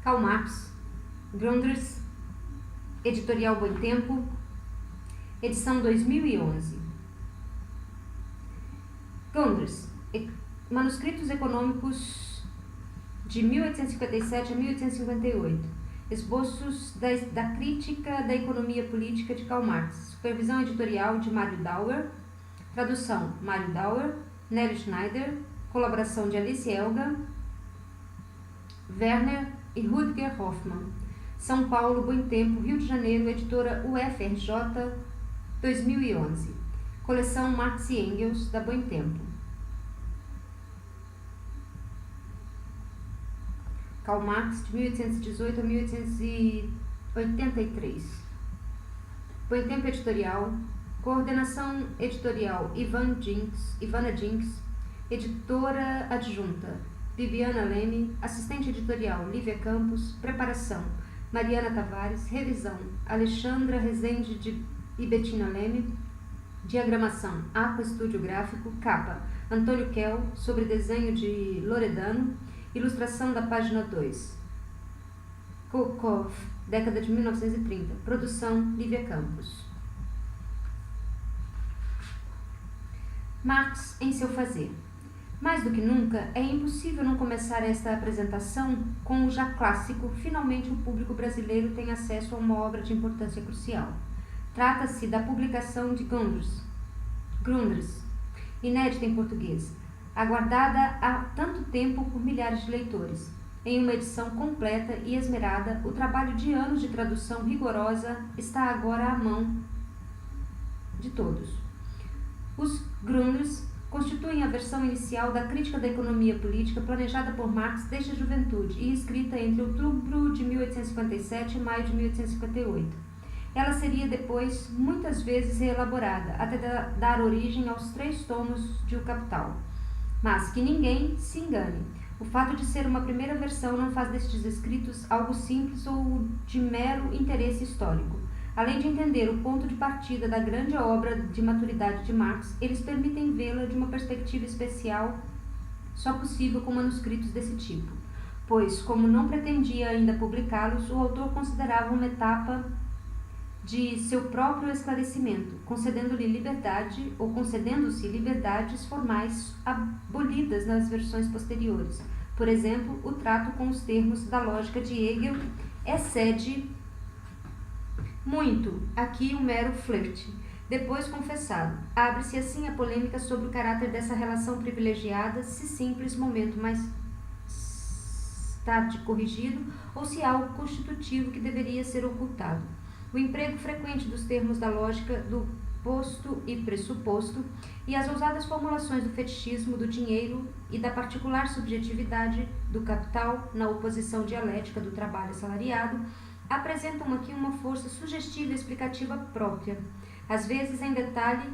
Karl Marx, Grundrisse, Editorial Boitempo, edição 2011. Grundrisse, Manuscritos Econômicos de 1857 a 1858, esboços da crítica da economia política de Karl Marx, supervisão editorial de Mário Dauer, tradução Mário Dauer, Nelly Schneider, colaboração de Alice Elga, Werner e Rüdiger Hoffmann. São Paulo, Boitempo, Rio de Janeiro, editora UFRJ, 2011. Coleção Marx e Engels, da Boitempo. Karl Marx, de 1818 a 1883. Boitempo Editorial. Coordenação editorial Ivana Jinks. Editora adjunta Bibiana Leme. Assistente editorial Lívia Campos. Preparação Mariana Tavares. Revisão Alexandra Rezende e Betina Leme. Diagramação Aqua Estúdio Gráfico. Capa Antônio Kell, sobre desenho de Loredano. Ilustração da página 2. Kukov, década de 1930. Produção Lívia Campos. Marx em seu fazer. Mais do que nunca, é impossível não começar esta apresentação com o já clássico: finalmente o público brasileiro tem acesso a uma obra de importância crucial. Trata-se da publicação de Grundrisse, inédita em português, aguardada há tanto tempo por milhares de leitores. Em uma edição completa e esmerada, o trabalho de anos de tradução rigorosa está agora à mão de todos. Os Grundrisse constituem a versão inicial da crítica da economia política planejada por Marx desde a juventude e escrita entre outubro de 1857 e maio de 1858. Ela seria depois muitas vezes reelaborada, até dar origem aos 3 tomos de O Capital. Mas que ninguém se engane. O fato de ser uma primeira versão não faz destes escritos algo simples ou de mero interesse histórico. Além de entender o ponto de partida da grande obra de maturidade de Marx, eles permitem vê-la de uma perspectiva especial só possível com manuscritos desse tipo, pois, como não pretendia ainda publicá-los, o autor considerava uma etapa de seu próprio esclarecimento, concedendo-lhe liberdade ou concedendo-se liberdades formais abolidas nas versões posteriores. Por exemplo, o trato com os termos da lógica de Hegel excede muito aqui o mero flerte. Depois confessado, abre-se assim a polêmica sobre o caráter dessa relação privilegiada, se simples momento mais tarde corrigido ou se algo constitutivo que deveria ser ocultado. O emprego frequente dos termos da lógica do posto e pressuposto e as ousadas formulações do fetichismo do dinheiro e da particular subjetividade do capital na oposição dialética do trabalho assalariado apresentam aqui uma força sugestiva e explicativa própria, às vezes em detalhe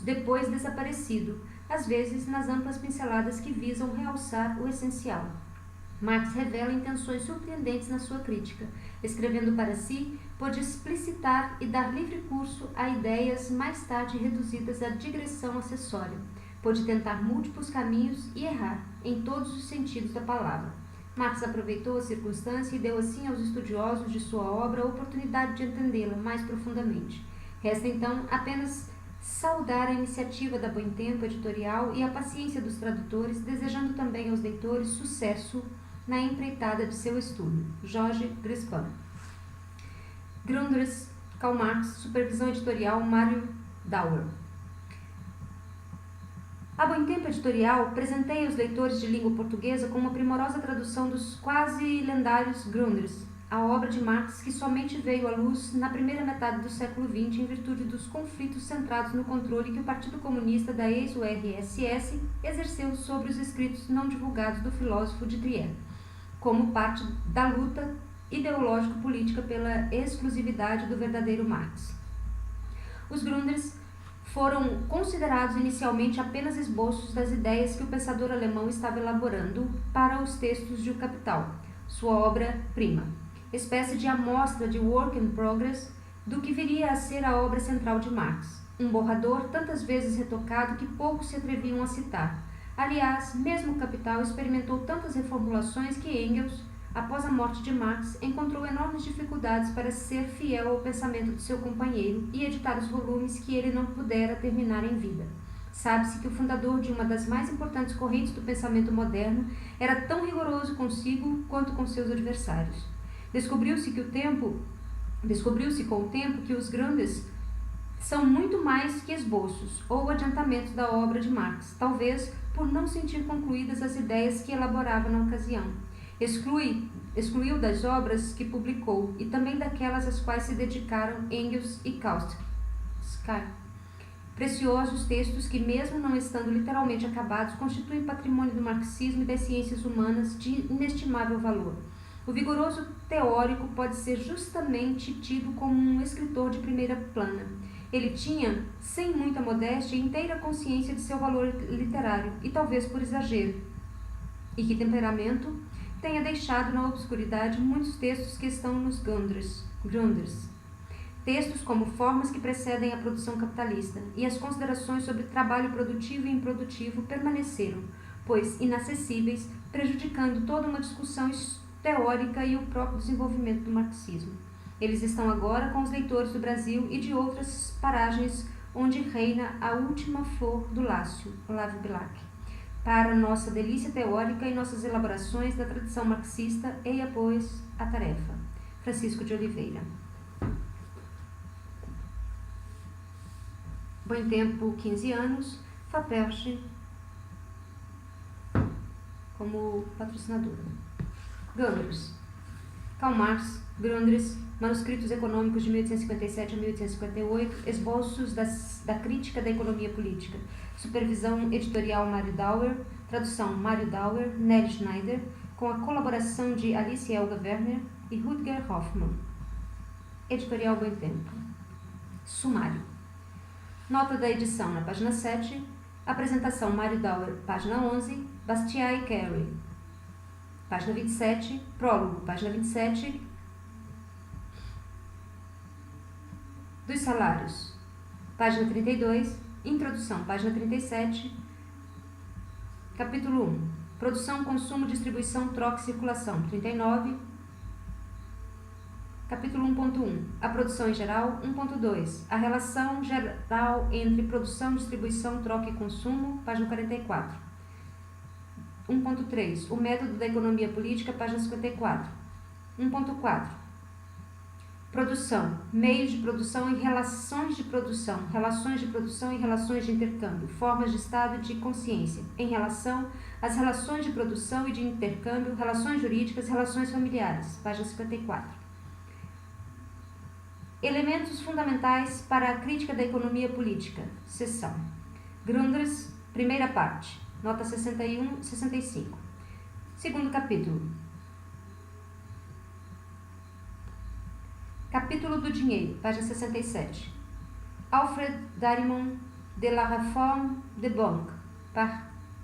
depois desaparecido, às vezes nas amplas pinceladas que visam realçar o essencial. Marx revela intenções surpreendentes na sua crítica. Escrevendo para si, pôde explicitar e dar livre curso a ideias mais tarde reduzidas à digressão acessória. Pôde tentar múltiplos caminhos e errar, em todos os sentidos da palavra. Marx aproveitou a circunstância e deu assim aos estudiosos de sua obra a oportunidade de entendê-la mais profundamente. Resta então apenas saudar a iniciativa da Boitempo Editorial e a paciência dos tradutores, desejando também aos leitores sucesso na empreitada de seu estudo. Jorge Grespin. Grundrisse, Karl Marx, supervisão editorial Mário Dauer. A Boitempo Editorial presenteia os leitores de língua portuguesa com uma primorosa tradução dos quase lendários Grundrisse, a obra de Marx que somente veio à luz na primeira metade do século XX em virtude dos conflitos centrados no controle que o Partido Comunista da ex-URSS exerceu sobre os escritos não divulgados do filósofo de Trier, como parte da luta ideológico-política pela exclusividade do verdadeiro Marx. Os Grundrisse foram considerados inicialmente apenas esboços das ideias que o pensador alemão estava elaborando para os textos de O Capital, sua obra-prima, espécie de amostra de work in progress do que viria a ser a obra central de Marx, um borrador tantas vezes retocado que poucos se atreviam a citar. Aliás, mesmo O Capital experimentou tantas reformulações que Engels, após a morte de Marx, encontrou enormes dificuldades para ser fiel ao pensamento de seu companheiro e editar os volumes que ele não pudera terminar em vida. Sabe-se que o fundador de uma das mais importantes correntes do pensamento moderno era tão rigoroso consigo quanto com seus adversários. Descobriu-se com o tempo que os grandes são muito mais que esboços ou adiantamentos da obra de Marx, talvez por não sentir concluídas as ideias que elaborava na ocasião. Excluiu das obras que publicou e também daquelas às quais se dedicaram Engels e Kautsky. Preciosos textos que, mesmo não estando literalmente acabados, constituem patrimônio do marxismo e das ciências humanas de inestimável valor. O vigoroso teórico pode ser justamente tido como um escritor de primeira plana. Ele tinha, sem muita modéstia, inteira consciência de seu valor literário, e talvez por exagero, e que temperamento tenha deixado na obscuridade muitos textos que estão nos Grundrisse. Textos como formas que precedem a produção capitalista e as considerações sobre trabalho produtivo e improdutivo permaneceram, pois inacessíveis, prejudicando toda uma discussão teórica e o próprio desenvolvimento do marxismo. Eles estão agora com os leitores do Brasil e de outras paragens onde reina a última flor do Lácio, Olavo Bilac. Para nossa delícia teórica e nossas elaborações da tradição marxista, eia, pois, a tarefa. Francisco de Oliveira. Bom Tempo, 15 anos, Faperche como patrocinadora. Grundrisse. Karl Marx, Grundrisse, Manuscritos Econômicos de 1857 a 1858, Esboços da Crítica da Economia Política, Supervisão Editorial Mário Dauer, Tradução Mário Dauer, Nelly Schneider, com a colaboração de Alice Helga Werner e Rutger Hoffmann. Editorial Bom Tempo. Sumário. Nota da edição na página 7, apresentação Mário Dauer, página 11, Bastiat e Carey, página 27, prólogo, página 27, dos salários, página 32, introdução, página 37, capítulo 1, produção, consumo, distribuição, troca e circulação, 39, capítulo 1.1, a produção em geral, 1.2, a relação geral entre produção, distribuição, troca e consumo, página 44, 1.3, o método da economia política, página 54, 1.4, produção, meios de produção e relações de produção e relações de intercâmbio, formas de estado e de consciência, em relação às relações de produção e de intercâmbio, relações jurídicas e relações familiares, página 54. Elementos fundamentais para a crítica da economia política, seção. Grundrisse, primeira parte, nota 61, 65. Segundo capítulo. Capítulo do dinheiro, página 67. Alfred Darimon de la Réforme des Banques,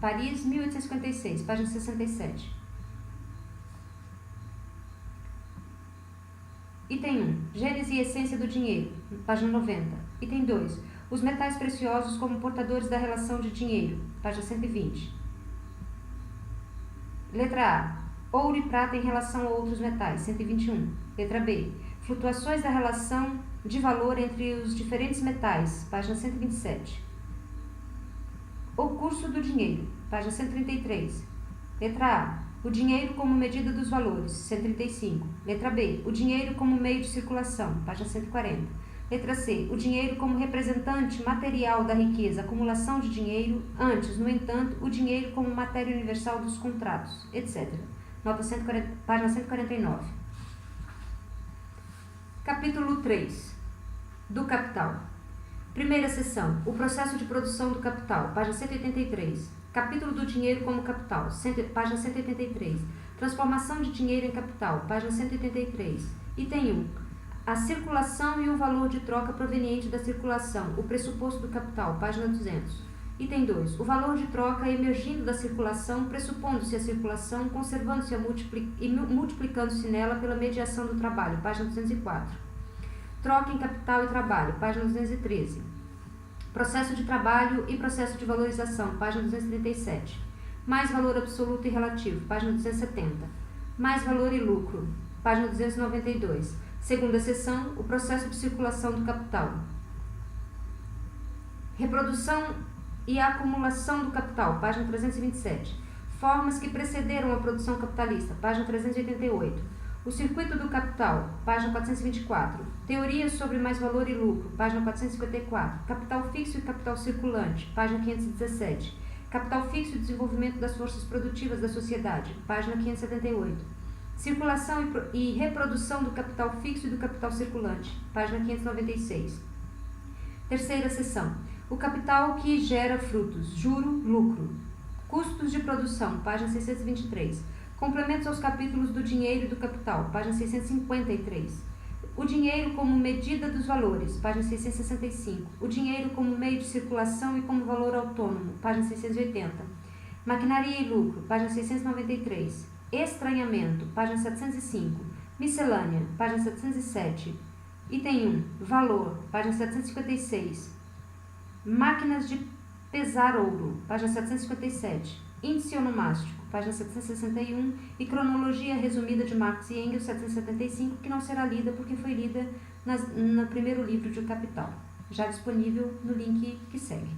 Paris, 1856, página 67. Item 1. Gênese e essência do dinheiro, página 90. Item 2. Os metais preciosos como portadores da relação de dinheiro, página 120. Letra A. Ouro e prata em relação a outros metais, 121. Letra B. Flutuações da relação de valor entre os diferentes metais, página 127. O curso do dinheiro, página 133. Letra A. O dinheiro como medida dos valores, 135. Letra B. O dinheiro como meio de circulação, página 140. Letra C. O dinheiro como representante material da riqueza, acumulação de dinheiro, antes, no entanto, o dinheiro como matéria universal dos contratos, etc. Nota 140, página 149. Capítulo 3. Do capital. Primeira seção. O processo de produção do capital, página 183. Capítulo do dinheiro como capital, página 183. Transformação de dinheiro em capital, página 183. Item 1. A circulação e o valor de troca proveniente da circulação, o pressuposto do capital, página 200. Item 2. O valor de troca emergindo da circulação, pressupondo-se a circulação, conservando-se e multiplicando-se nela pela mediação do trabalho, página 204. Troca em capital e trabalho, página 213. Processo de trabalho e processo de valorização, página 237. Mais valor absoluto e relativo, página 270. Mais valor e lucro, página 292. Segunda seção, o processo de circulação do capital. Reprodução e acumulação do capital, página 327. Formas que precederam a produção capitalista, página 388. O circuito do capital, página 424. Teorias sobre mais valor e lucro, página 454. Capital fixo e capital circulante, página 517. Capital fixo e desenvolvimento das forças produtivas da sociedade, página 578. Circulação e reprodução do capital fixo e do capital circulante, página 596. Terceira seção. O capital que gera frutos, juro, lucro. Custos de produção, página 623. Complementos aos capítulos do dinheiro e do capital, página 653. O dinheiro como medida dos valores, página 665. O dinheiro como meio de circulação e como valor autônomo, página 680. Maquinaria e lucro, página 693. Estranhamento, página 705. Miscelânea, página 707. Item 1. Valor, página 756. Máquinas de pesar ouro, página 757. Índice onomástico, página 761. E cronologia resumida de Marx e Engels, 775, que não será lida porque foi lida no primeiro livro de O Capital, já disponível no link que segue.